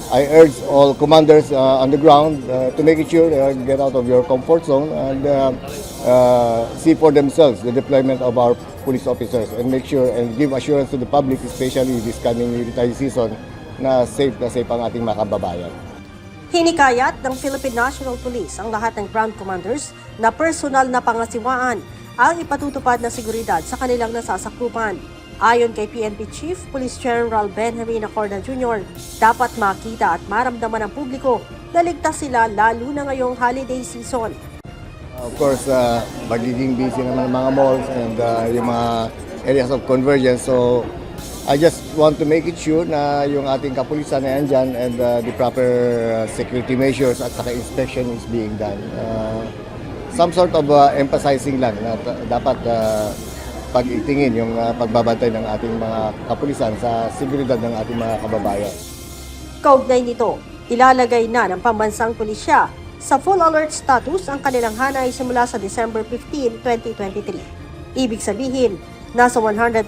I urge all commanders on the ground to make it sure get out of your comfort zone and see for themselves the deployment of our police officers and make sure and give assurance to the public, especially this coming military season, na safe ang ating mga kababayan. Hinikayat ng Philippine National Police ang lahat ng ground commanders na personal na pangasiwaan ang ipatutupad na seguridad sa kanilang nasasakupan. Ayon kay PNP Chief Police General Benjamin Acorda Jr., dapat makita at maramdaman ng publiko na ligtas sila lalo na ngayong holiday season. Of course, magiging busy naman ng mga malls and yung mga areas of convergence. So, I just want to make it sure na yung ating kapulisan na andyan and the proper security measures at saka inspection is being done. Some sort of emphasizing lang na dapat pag-itingin yung pagbabantay ng ating mga kapulisan sa seguridad ng ating mga kababayan. Kaugnay nito, ilalagay na ng pambansang pulisya sa full alert status ang kanilang hanay simula sa December 15, 2023. Ibig sabihin, nasa 100%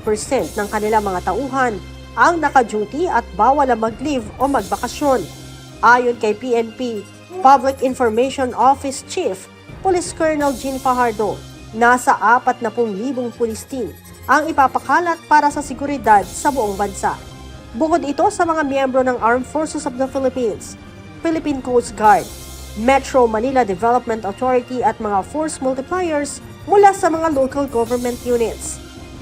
ng kanilang mga tauhan ang naka-duty at bawal na mag-leave o magbakasyon. Ayon kay PNP Public Information Office Chief Police Colonel Jean Fajardo, nasa 40,000 police team ang ipapakalat para sa seguridad sa buong bansa. Bukod ito sa mga miyembro ng Armed Forces of the Philippines, Philippine Coast Guard, Metro Manila Development Authority at mga force multipliers mula sa mga local government units.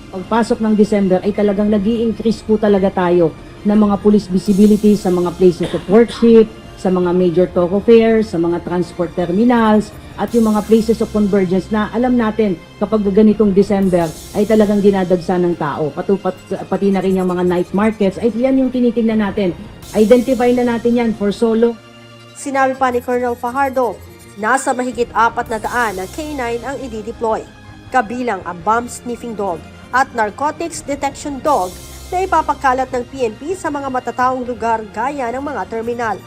Pagpasok ng December ay talagang nag-i-increase po talaga tayo ng mga police visibility sa mga places of worship, sa mga major thoroughfares, sa mga transport terminals, at yung mga places of convergence na alam natin kapag ganitong December ay talagang dinadagsa ng tao. Pati na rin yung mga night markets, ay yan yung tinitingnan natin. Identify na natin yan for solo. Sinabi pa ni Colonel Fajardo, nasa mahigit 400 na K9 ang i-deploy, kabilang ang bomb sniffing dog at narcotics detection dog na ipapakalat ng PNP sa mga matataong lugar gaya ng mga terminal.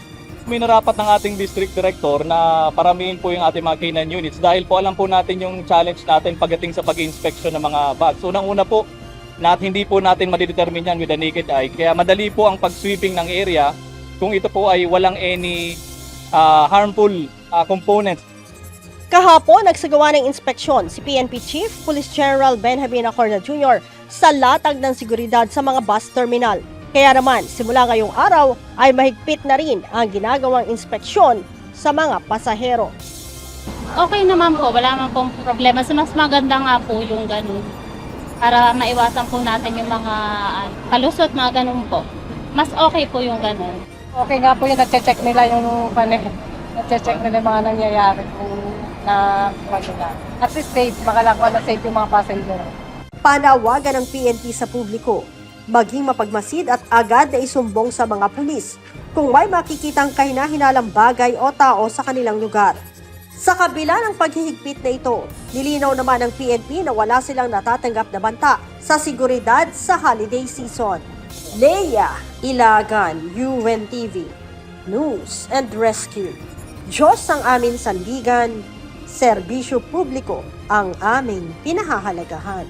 Minarapat ng ating district director na paramihin po yung ating mga K9 units dahil po alam po natin yung challenge natin pagdating sa pag-inspection ng mga bags. Unang-una po, hindi po natin madidetermine yan with the naked eye. Kaya madali po ang pag-sweeping ng area kung ito po ay walang any harmful components. Kahapon, nagsagawa ng inspeksyon si PNP Chief Police General Benjamin Acorda Jr. sa latag ng seguridad sa mga bus terminal. Kaya naman, simula ngayong araw ay mahigpit na rin ang ginagawang inspeksyon sa mga pasahero. Okay naman po, wala naman pong problema. So, mas maganda nga po yung ganun. Para maiwasan po natin yung mga kalusot, mga ganun po. Mas okay po yung ganun. Okay nga po yung na-check nila yung na-check nila yung mga nangyayari na wala. At least safe, makalakuan na safe yung mga passenger. Panawagan ng PNP sa publiko, maging mapagmasid at agad na isumbong sa mga pulis kung may makikitang kahina-hinalang bagay o tao sa kanilang lugar. Sa kabila ng paghihigpit na ito, nilinaw naman ng PNP na wala silang natatanggap na banta sa seguridad sa holiday season. Leia Ilagan, UNTV, News and Rescue. Diyos ang aming sandigan, serbisyo publiko ang aming pinahahalagahan.